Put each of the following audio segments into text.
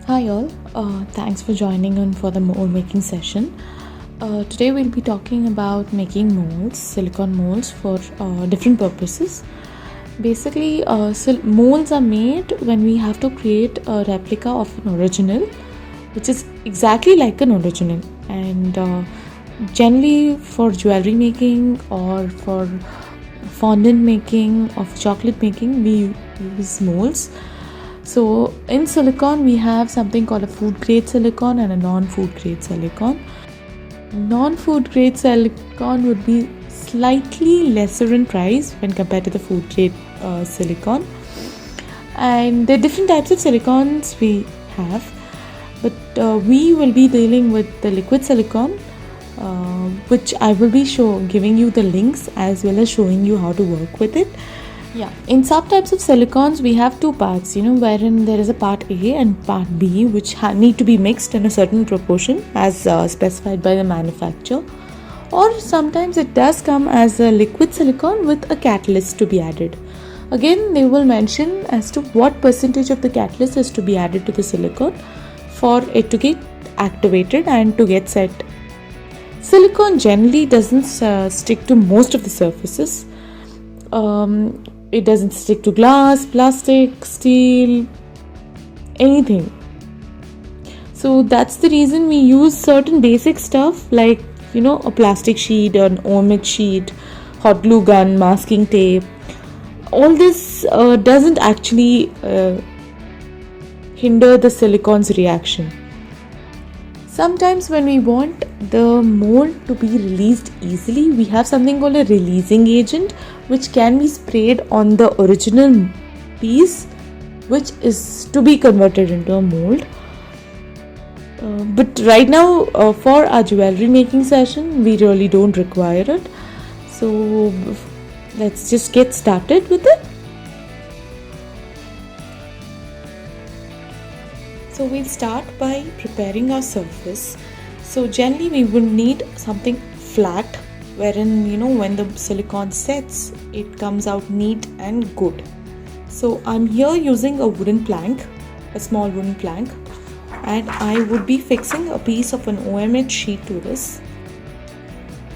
Hi all, thanks for joining in for the mold making session. Today we'll be talking about making molds, silicone molds for different purposes. Basically, molds are made when we have to create a replica of an original, which is exactly like an original. And generally for jewelry making or for fondant making, of chocolate making, we use molds. So in silicone, we have something called a food grade silicone and a non-food grade silicone. Non-food grade silicone would be slightly lesser in price when compared to the food grade silicone. And there are different types of silicons we have, but we will be dealing with the liquid silicone, which I will be giving you the links as well as showing you how to work with it. Yeah, in subtypes of silicons, we have two parts, wherein there is a part A and part B, which need to be mixed in a certain proportion as specified by the manufacturer. Or sometimes it does come as a liquid silicon with a catalyst to be added. Again, they will mention as to what percentage of the catalyst is to be added to the silicon for it to get activated and to get set. Silicon generally doesn't stick to most of the surfaces. It doesn't stick to glass, plastic, steel, anything. So that's the reason we use certain basic stuff like, a plastic sheet or an OMX sheet, hot glue gun, masking tape. All this doesn't actually hinder the silicon's reaction. Sometimes when we want the mold to be released easily, we have something called a releasing agent, which can be sprayed on the original piece, which is to be converted into a mold. But right now, for our jewelry making session, we really don't require it. So let's just get started with it. So we'll start by preparing our surface. So generally we will need something flat, wherein when the silicone sets, it comes out neat and good. So I'm here using a wooden plank, a small wooden plank, and I would be fixing a piece of an OMX sheet to this.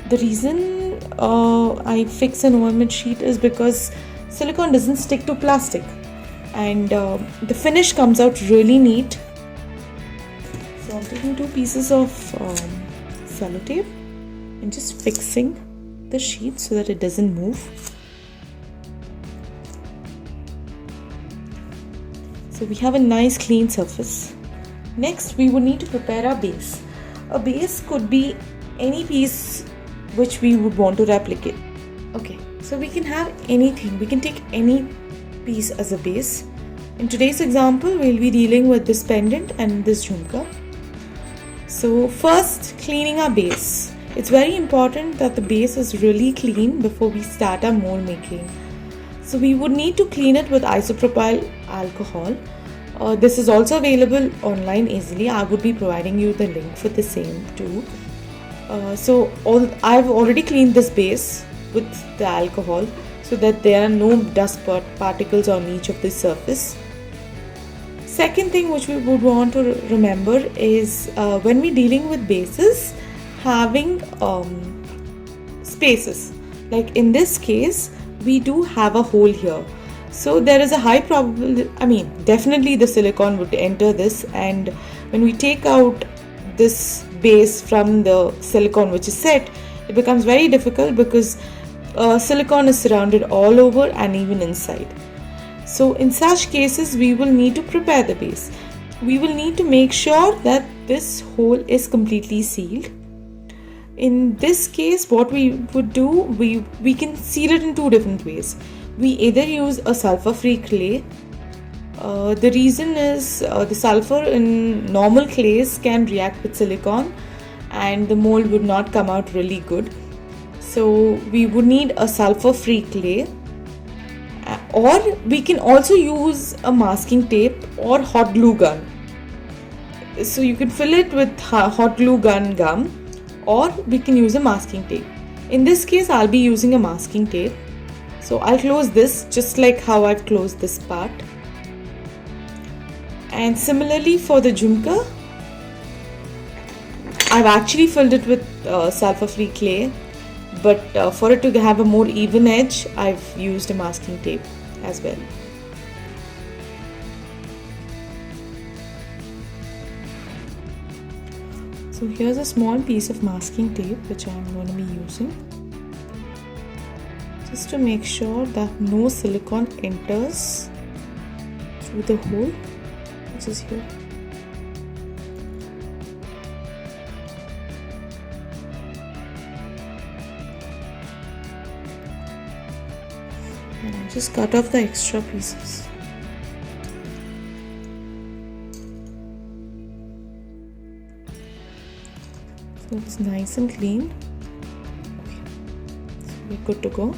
The reason I fix an OMX sheet is because silicone doesn't stick to plastic, and the finish comes out really neat. So I'm taking two pieces of sellotape and just fixing the sheet so that it doesn't move. So we have a nice clean surface. Next, we would need to prepare our base. A base could be any piece which we would want to replicate. Okay, so we can have anything. We can take any piece as a base. In today's example, we'll be dealing with this pendant and this jhumka. So first, cleaning our base. It's very important that the base is really clean before we start our mold making. So we would need to clean it with isopropyl alcohol. This is also available online easily. I would be providing you the link for the same too. I've already cleaned this base with the alcohol so that there are no dust particles on each of the surface. Second thing which we would want to remember is when we're dealing with bases, having spaces. Like in this case, we do have a hole here. So there is a high probability, definitely the silicone would enter this, and when we take out this base from the silicone which is set, it becomes very difficult because silicone is surrounded all over and even inside. So in such cases, we will need to prepare the base. We will need to make sure that this hole is completely sealed. In this case, what we would do, we can seal it in two different ways. We either use a sulfur-free clay. The reason is the sulfur in normal clays can react with silicone and the mold would not come out really good. So we would need a sulfur-free clay. Or we can also use a masking tape or hot glue gun. So you can fill it with hot glue gun gum, or we can use a masking tape. In this case, I'll be using a masking tape. So I'll close this just like how I've closed this part. And similarly for the jhumka, I've actually filled it with sulfur-free clay, but for it to have a more even edge, I've used a masking tape as well. So here's a small piece of masking tape which I'm going to be using, just to make sure that no silicone enters through the hole which is here. And I just cut off the extra pieces. So it's nice and clean. Okay. So we're good to go.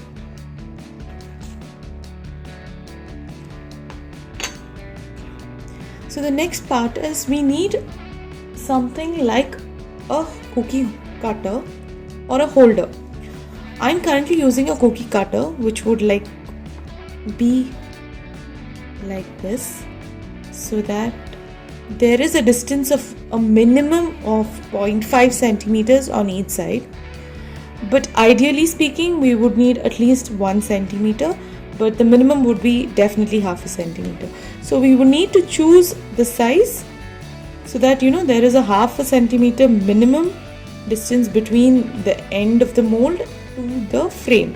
So the next part is we need something like a cookie cutter or a holder. I'm currently using a cookie cutter which would be like this, so that there is a distance of a minimum of 0.5 centimeters on each side. But ideally speaking, we would need at least 1 centimeter, but the minimum would be definitely half a centimeter. So we would need to choose the size so that there is a half a centimeter minimum distance between the end of the mold to the frame.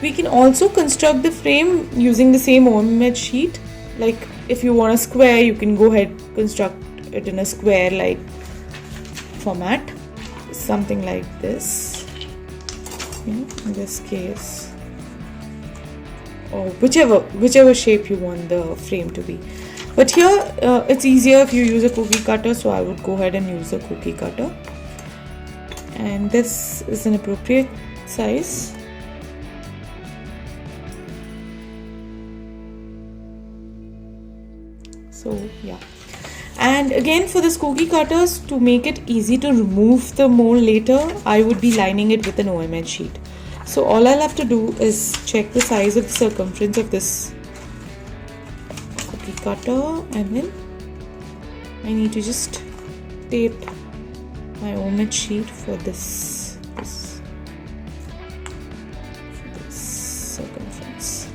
We can also construct the frame using the same OM sheet. Like if you want a square, you can go ahead construct it in a square like format, something like this, in this case, or whichever shape you want the frame to be. But here it's easier if you use a cookie cutter, so I would go ahead and use a cookie cutter, and this is an appropriate size. So yeah, and again for this cookie cutters, to make it easy to remove the mold later, I would be lining it with an OM sheet. So all I'll have to do is check the size of the circumference of this cookie cutter, and then I need to just tape my OM sheet for this circumference.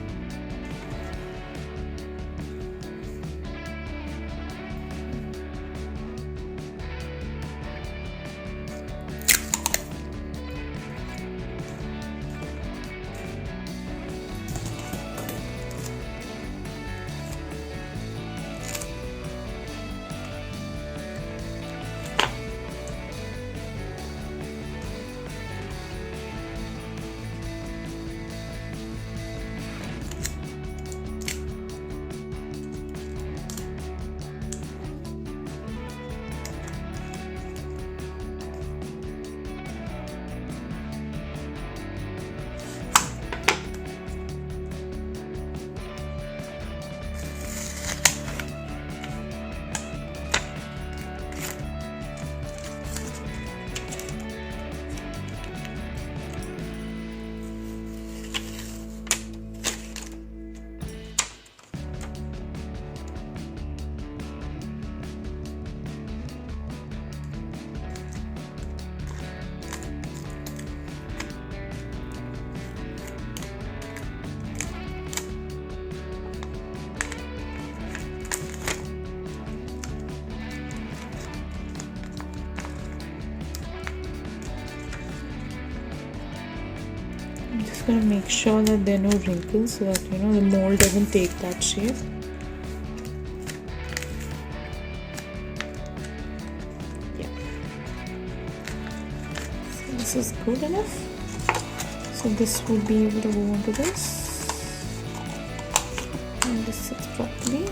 I'm just going to make sure that there are no wrinkles, so that the mold doesn't take that shape. Yeah. So this is good enough. So this would be able to go onto this, and this sits properly.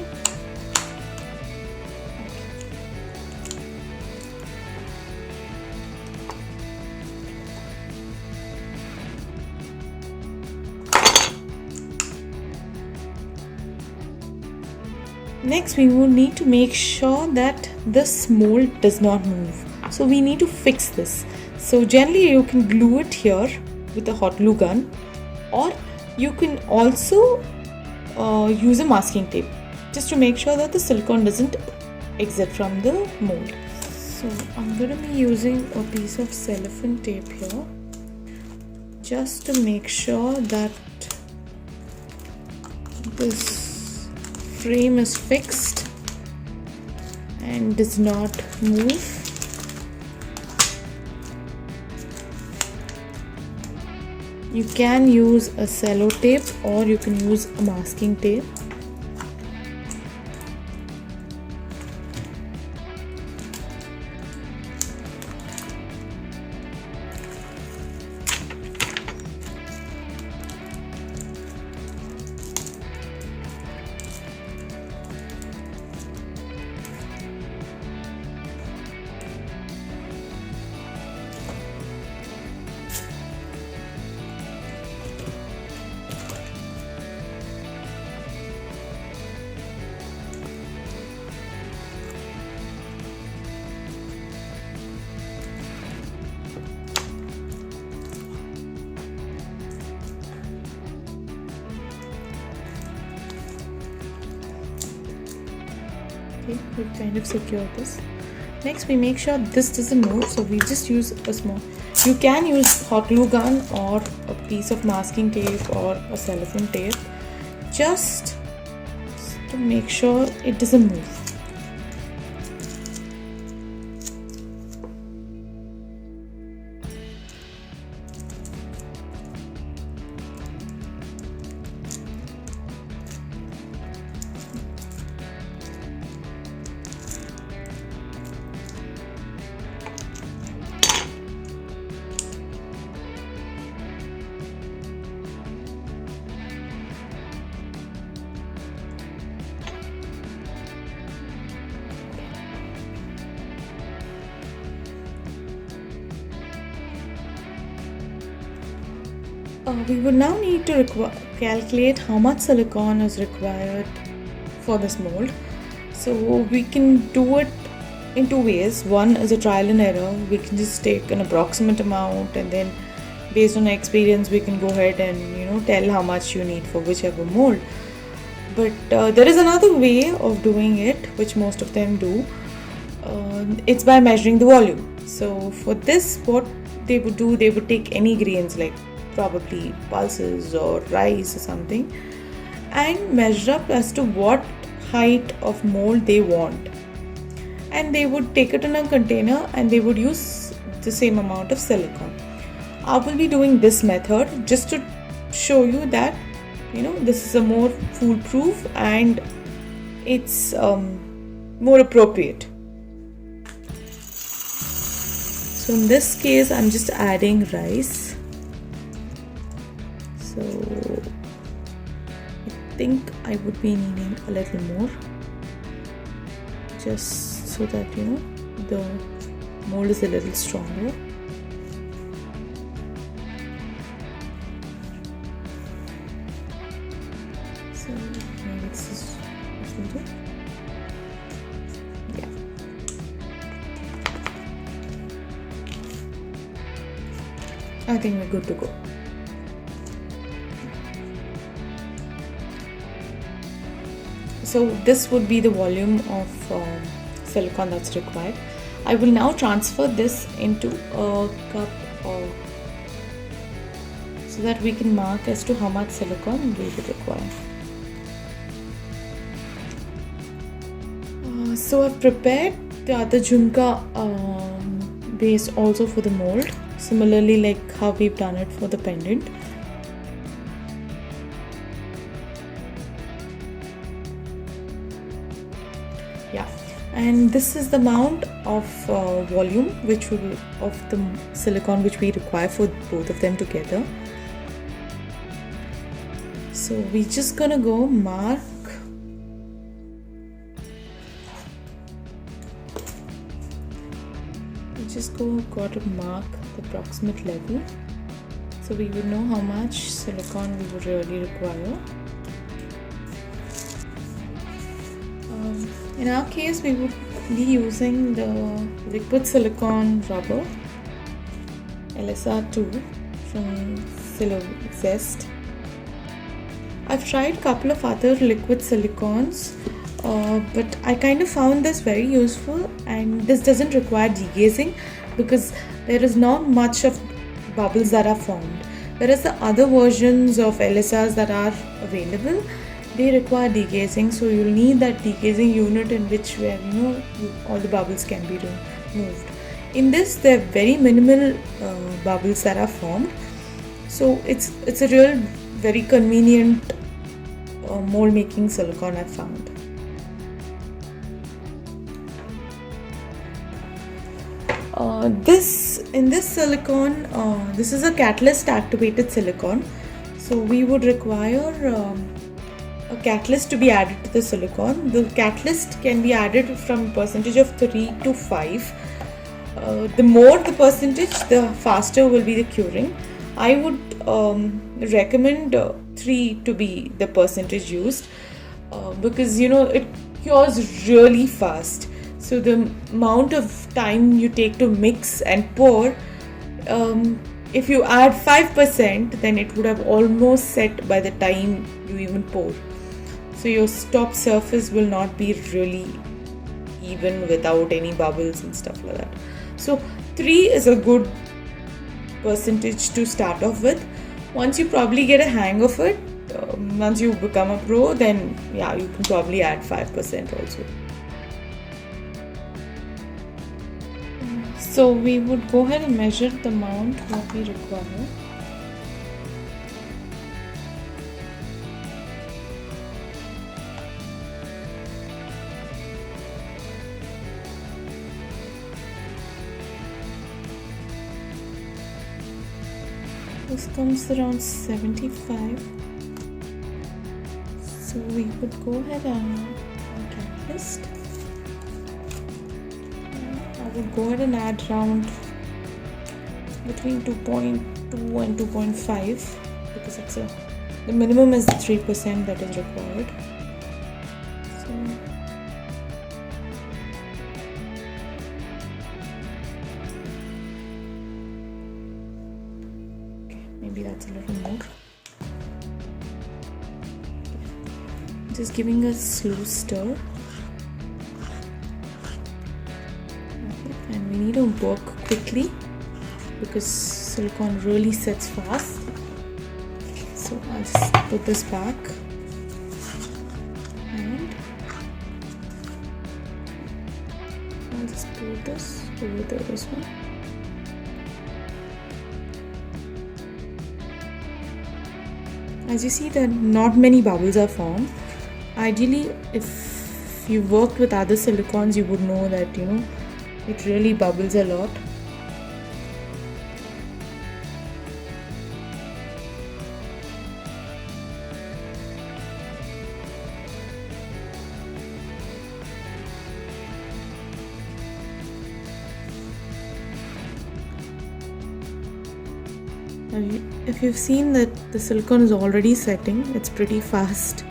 Next, we will need to make sure that this mold does not move. So we need to fix this. So generally you can glue it here with a hot glue gun, or you can also use a masking tape. just to make sure that the silicone doesn't exit from the mold. So I'm going to be using a piece of cellophane tape here just to make sure that this frame is fixed and does not move. You can use a cello tape or you can use a masking tape. Okay, we've kind of secured this. Next, we make sure this doesn't move, so we just use a small. You can use hot glue gun or a piece of masking tape or a cellophane tape, just to make sure it doesn't move. We would now need to calculate how much silicone is required for this mold. So we can do it in two ways. One is a trial and error. We can just take an approximate amount, and then based on our experience we can go ahead and tell how much you need for whichever mold. But there is another way of doing it, which most of them do. It's by measuring the volume. So for this, what they would do, they would take any grains, like probably pulses or rice or something, and measure up as to what height of mold they want, and they would take it in a container and they would use the same amount of silicone. I will be doing this method just to show you that this is a more foolproof and it's more appropriate. So in this case I'm just adding rice. So I think I would be needing a little more, just so that the mold is a little stronger. So maybe this is good. Yeah. I think we're good to go. So this would be the volume of silicone that's required. I will now transfer this into a cup so that we can mark as to how much silicone we would require. So I've prepared the other jhumka base also for the mold, similarly like how we've done it for the pendant. And this is the amount of volume of the silicone which we require for both of them together. So we're just gonna go mark got to mark the approximate level, so we would know how much silicone we would really require. In our case, we would be using the liquid silicone rubber LSR2 from Silozest. I've tried a couple of other liquid silicones but I kind of found this very useful, and this doesn't require degazing because there is not much of bubbles that are formed. Whereas the other versions of LSRs that are available, they require degazing, so you'll need that degazing unit in which where all the bubbles can be removed. In this, there are very minimal bubbles that are formed, so it's a real very convenient mold making silicone I found. In this silicone, this is a catalyst activated silicone, so we would require a catalyst to be added to the silicone. The catalyst can be added from percentage of 3 to 5. The more the percentage, the faster will be the curing. I would recommend 3 to be the percentage used because it cures really fast. So the amount of time you take to mix and pour, if you add 5%, then it would have almost set by the time you even pour. So your top surface will not be really even without any bubbles and stuff like that. So 3 is a good percentage to start off with. Once you probably get a hang of it, once you become a pro, then yeah, you can probably add 5% also. So we would go ahead and measure the amount what we require. This comes around 75. So we would go ahead and catalyst. I would go ahead and add around between 2.2 and 2.5 because the minimum is 3% that is required. So okay, maybe that's a little more. Just giving a slow stir. And we need to work quickly because silicone really sets fast. So I'll just put this back and I'll just put this over there as well. As you see that not many bubbles are formed. Ideally, if you worked with other silicones, you would know that it really bubbles a lot. Now, if you've seen that the silicone is already setting, it's pretty fast.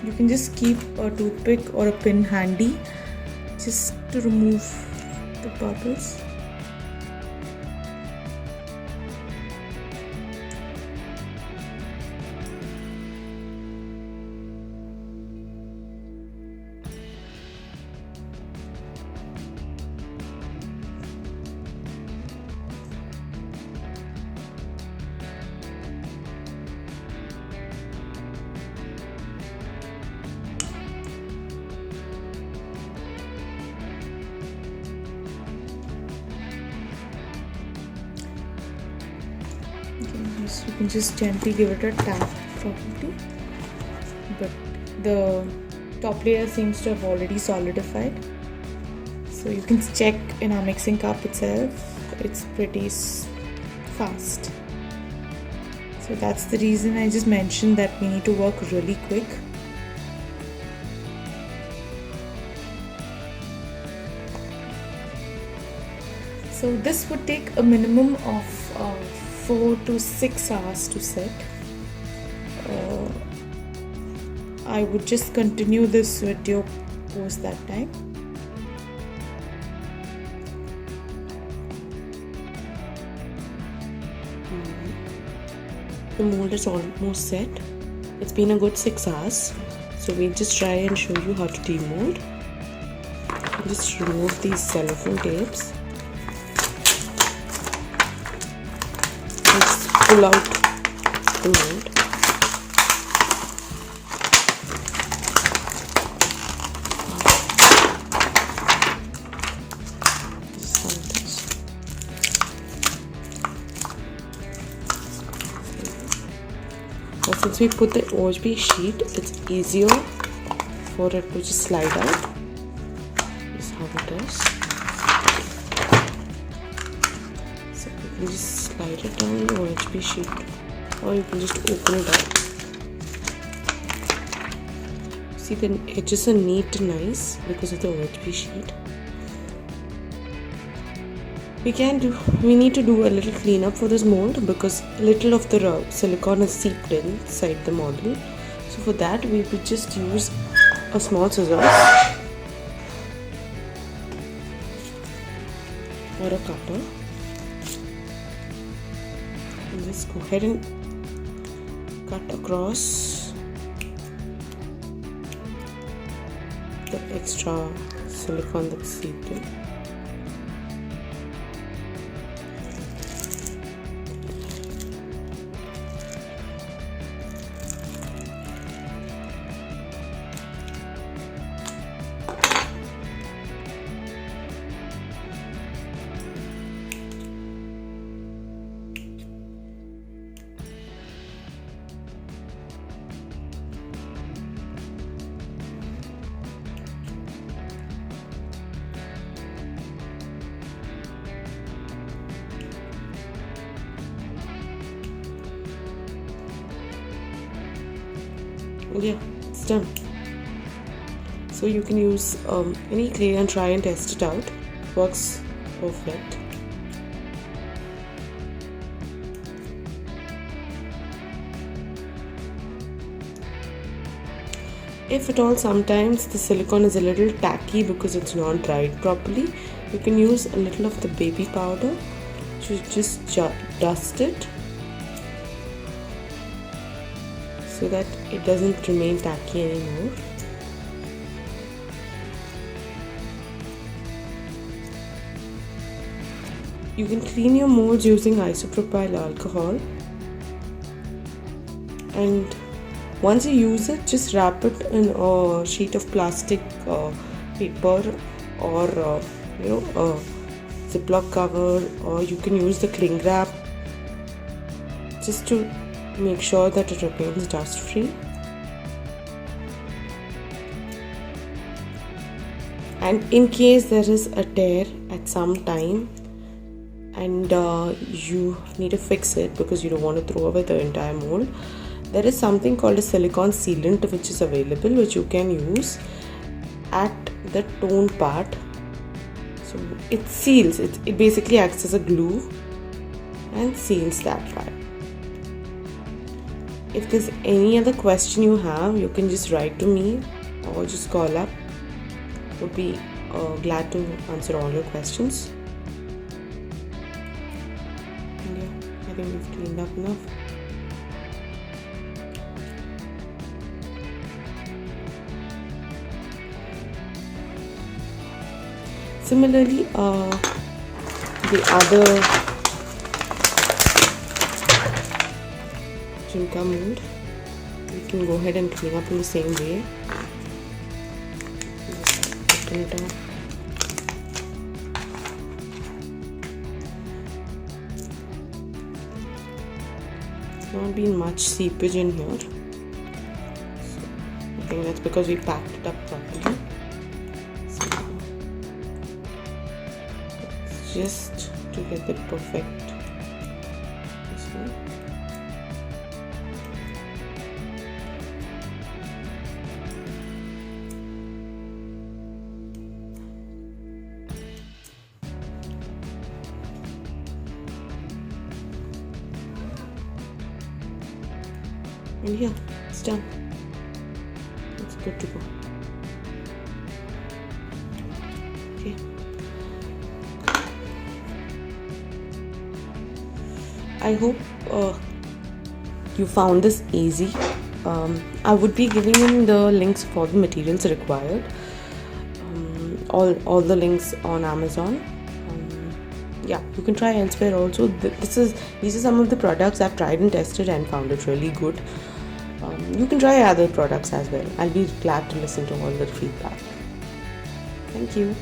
You can just keep a toothpick or a pin handy just to remove the bubbles. You can just gently give it a tap probably, but the top layer seems to have already solidified, so you can check in our mixing cup itself, it's pretty fast. So that's the reason I just mentioned that we need to work really quick. So this would take a minimum of 4 to 6 hours to set. I would just continue this video post that time. The mold is almost set. It's been a good 6 hours. So we'll just try and show you how to demold. Just remove these cellophane tapes. Let's pull out the mold. Now since we put the OHB sheet, it's easier for it to just slide out. This is how it is. So you can just slide it down the OHB sheet, or you can just open it up. See, the edges are neat and nice because of the OHB sheet. We need to do a little cleanup for this mold because a little of the silicone is seeped inside the model. So for that we will just use a small scissors or a cutter and just go ahead and cut across the extra silicone that's seeped in. Yeah, it's done. So you can use any clay and try and test it out. Works perfect. If at all sometimes the silicone is a little tacky because it's not dried properly, you can use a little of the baby powder to just dust it so that it doesn't remain tacky anymore. You can clean your molds using isopropyl alcohol, and once you use it, just wrap it in a sheet of plastic paper or a Ziploc cover, or you can use the cling wrap just to make sure that it remains dust free. And in case there is a tear at some time and you need to fix it because you don't want to throw away the entire mold, there is something called a silicone sealant which is available, which you can use at the torn part. So it seals, it basically acts as a glue and seals that part. If there's any other question you have, you can just write to me or just call up. Would be glad to answer all your questions. And yeah, I think we've cleaned up enough. Similarly, the other Jhumka mold, we can go ahead and clean up in the same way. Just open it up. Not been much seepage in here, so I think that's because we packed it up properly. So it's just to get the perfect this one. And yeah, it's done. It's good to go. Okay. I hope you found this easy. I would be giving in the links for the materials required, all the links on Amazon. Yeah, you can try elsewhere also. These are some of the products I've tried and tested and found it really good. You can try other products as well. I'll be glad to listen to all the feedback. Thank you.